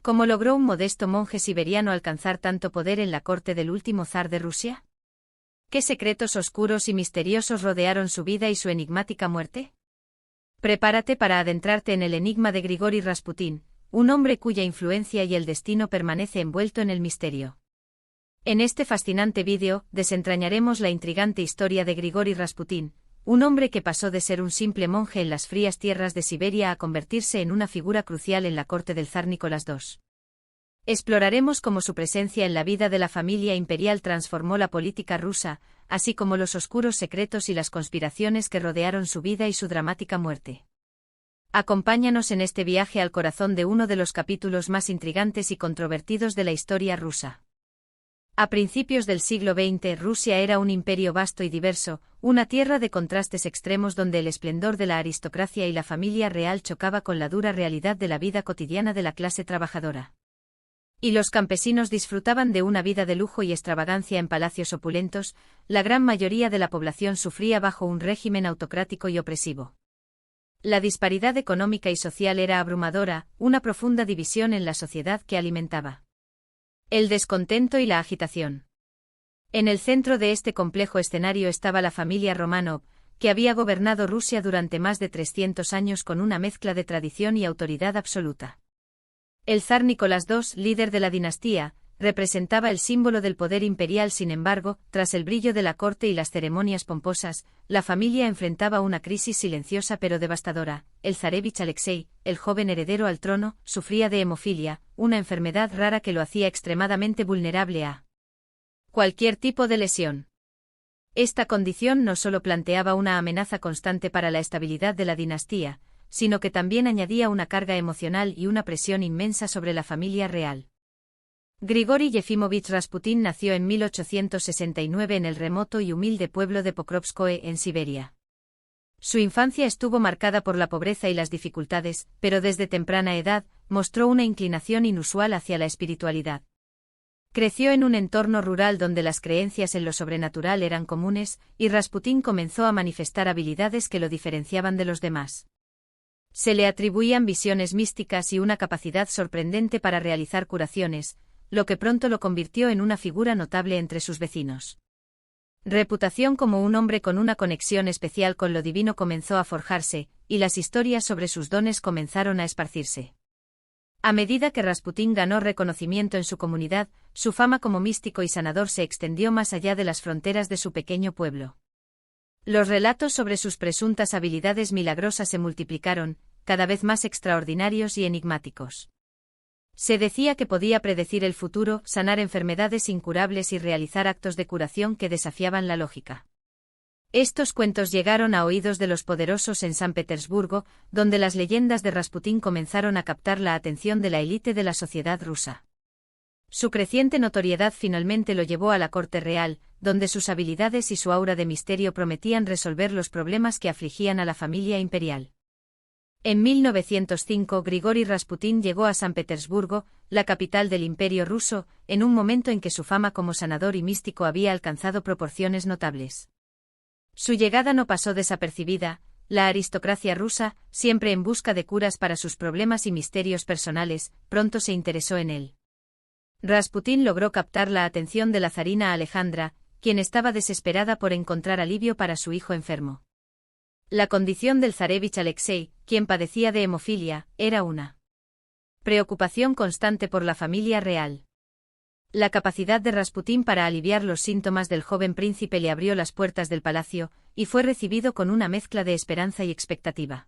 ¿Cómo logró un modesto monje siberiano alcanzar tanto poder en la corte del último zar de Rusia? ¿Qué secretos oscuros y misteriosos rodearon su vida y su enigmática muerte? Prepárate para adentrarte en el enigma de Grigori Rasputin, un hombre cuya influencia y el destino permanece envuelto en el misterio. En este fascinante vídeo, desentrañaremos la intrigante historia de Grigori Rasputin, un hombre que pasó de ser un simple monje en las frías tierras de Siberia a convertirse en una figura crucial en la corte del zar Nicolás II. Exploraremos cómo su presencia en la vida de la familia imperial transformó la política rusa, así como los oscuros secretos y las conspiraciones que rodearon su vida y su dramática muerte. Acompáñanos en este viaje al corazón de uno de los capítulos más intrigantes y controvertidos de la historia rusa. A principios del siglo XX, Rusia era un imperio vasto y diverso, una tierra de contrastes extremos donde el esplendor de la aristocracia y la familia real chocaba con la dura realidad de la vida cotidiana de la clase trabajadora. Y los campesinos disfrutaban de una vida de lujo y extravagancia en palacios opulentos, la gran mayoría de la población sufría bajo un régimen autocrático y opresivo. La disparidad económica y social era abrumadora, una profunda división en la sociedad que alimentaba el descontento y la agitación. En el centro de este complejo escenario estaba la familia Románov, que había gobernado Rusia durante más de 300 años con una mezcla de tradición y autoridad absoluta. El zar Nicolás II, líder de la dinastía, representaba el símbolo del poder imperial. Sin embargo, tras el brillo de la corte y las ceremonias pomposas, la familia enfrentaba una crisis silenciosa pero devastadora. El zarevich Alexei, el joven heredero al trono, sufría de hemofilia, una enfermedad rara que lo hacía extremadamente vulnerable a cualquier tipo de lesión. Esta condición no solo planteaba una amenaza constante para la estabilidad de la dinastía, sino que también añadía una carga emocional y una presión inmensa sobre la familia real. Grigori Yefimovich Rasputin nació en 1869 en el remoto y humilde pueblo de Pokrovskoe, en Siberia. Su infancia estuvo marcada por la pobreza y las dificultades, pero desde temprana edad, mostró una inclinación inusual hacia la espiritualidad. Creció en un entorno rural donde las creencias en lo sobrenatural eran comunes, y Rasputin comenzó a manifestar habilidades que lo diferenciaban de los demás. Se le atribuían visiones místicas y una capacidad sorprendente para realizar curaciones, lo que pronto lo convirtió en una figura notable entre sus vecinos. Reputación como un hombre con una conexión especial con lo divino comenzó a forjarse, y las historias sobre sus dones comenzaron a esparcirse. A medida que Rasputin ganó reconocimiento en su comunidad, su fama como místico y sanador se extendió más allá de las fronteras de su pequeño pueblo. Los relatos sobre sus presuntas habilidades milagrosas se multiplicaron, cada vez más extraordinarios y enigmáticos. Se decía que podía predecir el futuro, sanar enfermedades incurables y realizar actos de curación que desafiaban la lógica. Estos cuentos llegaron a oídos de los poderosos en San Petersburgo, donde las leyendas de Rasputin comenzaron a captar la atención de la élite de la sociedad rusa. Su creciente notoriedad finalmente lo llevó a la corte real, donde sus habilidades y su aura de misterio prometían resolver los problemas que afligían a la familia imperial. En 1905 Grigori Rasputin llegó a San Petersburgo, la capital del Imperio ruso, en un momento en que su fama como sanador y místico había alcanzado proporciones notables. Su llegada no pasó desapercibida. La aristocracia rusa, siempre en busca de curas para sus problemas y misterios personales, pronto se interesó en él. Rasputin logró captar la atención de la zarina Alejandra, quien estaba desesperada por encontrar alivio para su hijo enfermo. La condición del zarevich Alexei, quien padecía de hemofilia, era una preocupación constante por la familia real. La capacidad de Rasputin para aliviar los síntomas del joven príncipe le abrió las puertas del palacio, y fue recibido con una mezcla de esperanza y expectativa.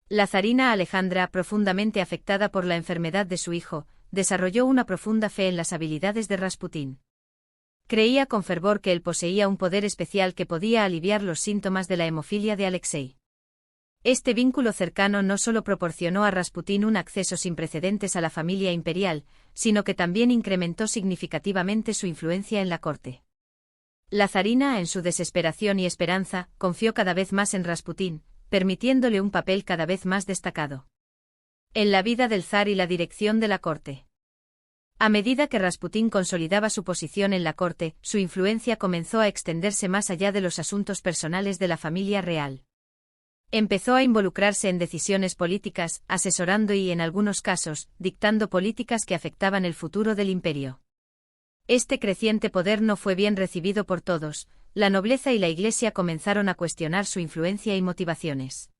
La zarina Alejandra, profundamente afectada por la enfermedad de su hijo, desarrolló una profunda fe en las habilidades de Rasputin. Creía con fervor que él poseía un poder especial que podía aliviar los síntomas de la hemofilia de Alexei. Este vínculo cercano no solo proporcionó a Rasputin un acceso sin precedentes a la familia imperial, sino que también incrementó significativamente su influencia en la corte. La zarina, en su desesperación y esperanza, confió cada vez más en Rasputin, permitiéndole un papel cada vez más destacado en la vida del zar y la dirección de la corte. A medida que Rasputin consolidaba su posición en la corte, su influencia comenzó a extenderse más allá de los asuntos personales de la familia real. Empezó a involucrarse en decisiones políticas, asesorando y, en algunos casos, dictando políticas que afectaban el futuro del imperio. Este creciente poder no fue bien recibido por todos, la nobleza y la Iglesia comenzaron a cuestionar su influencia y motivaciones.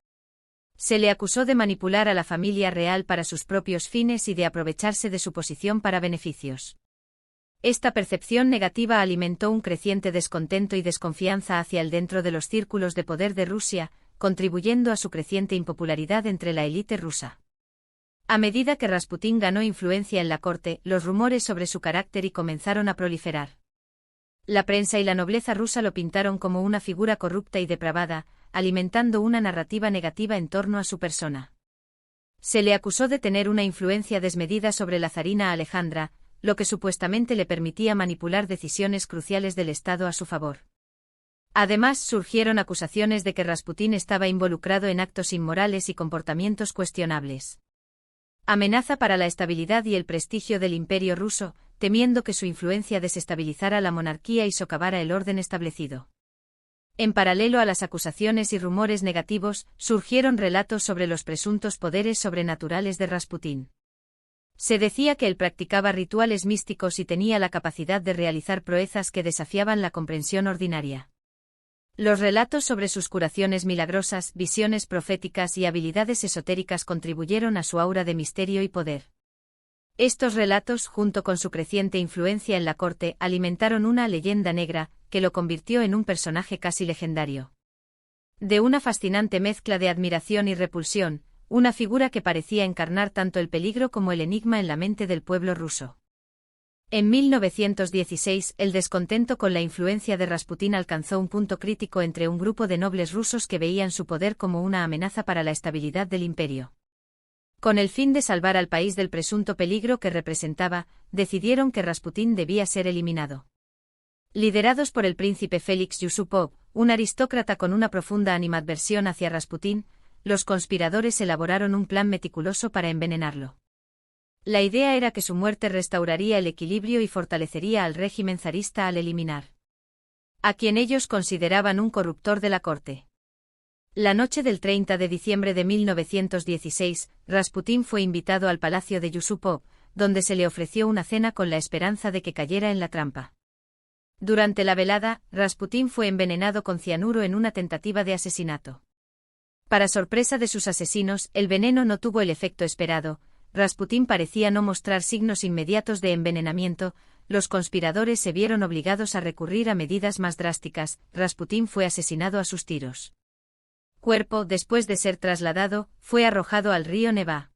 Se le acusó de manipular a la familia real para sus propios fines y de aprovecharse de su posición para beneficios. Esta percepción negativa alimentó un creciente descontento y desconfianza hacia el dentro de los círculos de poder de Rusia, contribuyendo a su creciente impopularidad entre la élite rusa. A medida que Rasputín ganó influencia en la corte, los rumores sobre su carácter y comenzaron a proliferar. La prensa y la nobleza rusa lo pintaron como una figura corrupta y depravada, alimentando una narrativa negativa en torno a su persona. Se le acusó de tener una influencia desmedida sobre la zarina Alejandra, lo que supuestamente le permitía manipular decisiones cruciales del Estado a su favor. Además, surgieron acusaciones de que Rasputín estaba involucrado en actos inmorales y comportamientos cuestionables. Amenaza para la estabilidad y el prestigio del Imperio ruso, temiendo que su influencia desestabilizara la monarquía y socavara el orden establecido. En paralelo a las acusaciones y rumores negativos, surgieron relatos sobre los presuntos poderes sobrenaturales de Rasputín. Se decía que él practicaba rituales místicos y tenía la capacidad de realizar proezas que desafiaban la comprensión ordinaria. Los relatos sobre sus curaciones milagrosas, visiones proféticas y habilidades esotéricas contribuyeron a su aura de misterio y poder. Estos relatos, junto con su creciente influencia en la corte, alimentaron una leyenda negra, que lo convirtió en un personaje casi legendario. De una fascinante mezcla de admiración y repulsión, una figura que parecía encarnar tanto el peligro como el enigma en la mente del pueblo ruso. En 1916, el descontento con la influencia de Rasputín alcanzó un punto crítico entre un grupo de nobles rusos que veían su poder como una amenaza para la estabilidad del imperio. Con el fin de salvar al país del presunto peligro que representaba, decidieron que Rasputín debía ser eliminado. Liderados por el príncipe Félix Yusupov, un aristócrata con una profunda animadversión hacia Rasputín, los conspiradores elaboraron un plan meticuloso para envenenarlo. La idea era que su muerte restauraría el equilibrio y fortalecería al régimen zarista al eliminar a quien ellos consideraban un corruptor de la corte. La noche del 30 de diciembre de 1916, Rasputín fue invitado al palacio de Yusupov, donde se le ofreció una cena con la esperanza de que cayera en la trampa. Durante la velada, Rasputín fue envenenado con cianuro en una tentativa de asesinato. Para sorpresa de sus asesinos, el veneno no tuvo el efecto esperado. Rasputín parecía no mostrar signos inmediatos de envenenamiento. Los conspiradores se vieron obligados a recurrir a medidas más drásticas. Rasputín fue asesinado a sus tiros. Cuerpo, después de ser trasladado, fue arrojado al río Neva.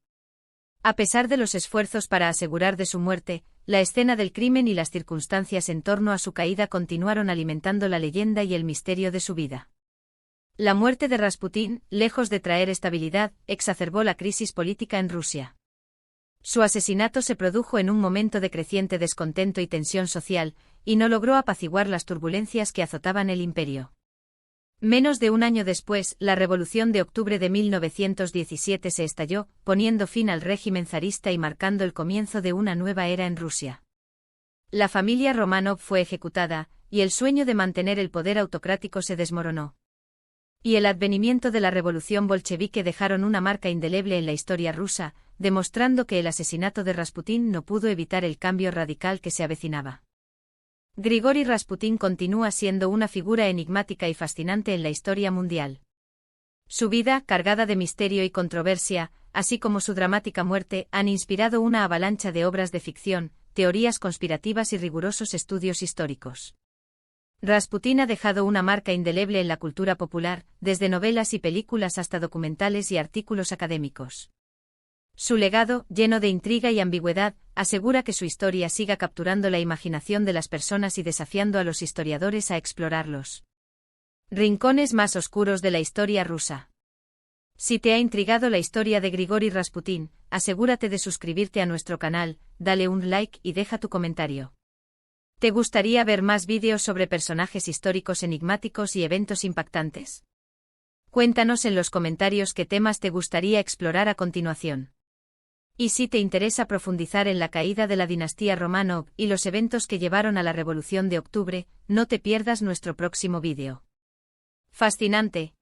A pesar de los esfuerzos para asegurar de su muerte, la escena del crimen y las circunstancias en torno a su caída continuaron alimentando la leyenda y el misterio de su vida. La muerte de Rasputín, lejos de traer estabilidad, exacerbó la crisis política en Rusia. Su asesinato se produjo en un momento de creciente descontento y tensión social, y no logró apaciguar las turbulencias que azotaban el imperio. Menos de un año después, la Revolución de Octubre de 1917 se estalló, poniendo fin al régimen zarista y marcando el comienzo de una nueva era en Rusia. La familia Románov fue ejecutada, y el sueño de mantener el poder autocrático se desmoronó. Y el advenimiento de la revolución bolchevique dejaron una marca indeleble en la historia rusa, demostrando que el asesinato de Rasputín no pudo evitar el cambio radical que se avecinaba. Grigori Rasputín continúa siendo una figura enigmática y fascinante en la historia mundial. Su vida, cargada de misterio y controversia, así como su dramática muerte, han inspirado una avalancha de obras de ficción, teorías conspirativas y rigurosos estudios históricos. Rasputín ha dejado una marca indeleble en la cultura popular, desde novelas y películas hasta documentales y artículos académicos. Su legado, lleno de intriga y ambigüedad, asegura que su historia siga capturando la imaginación de las personas y desafiando a los historiadores a explorarlos rincones más oscuros de la historia rusa. Si te ha intrigado la historia de Grigori Rasputín, asegúrate de suscribirte a nuestro canal, dale un like y deja tu comentario. ¿Te gustaría ver más vídeos sobre personajes históricos enigmáticos y eventos impactantes? Cuéntanos en los comentarios qué temas te gustaría explorar a continuación. Y si te interesa profundizar en la caída de la dinastía Románov y los eventos que llevaron a la Revolución de Octubre, no te pierdas nuestro próximo vídeo. Fascinante,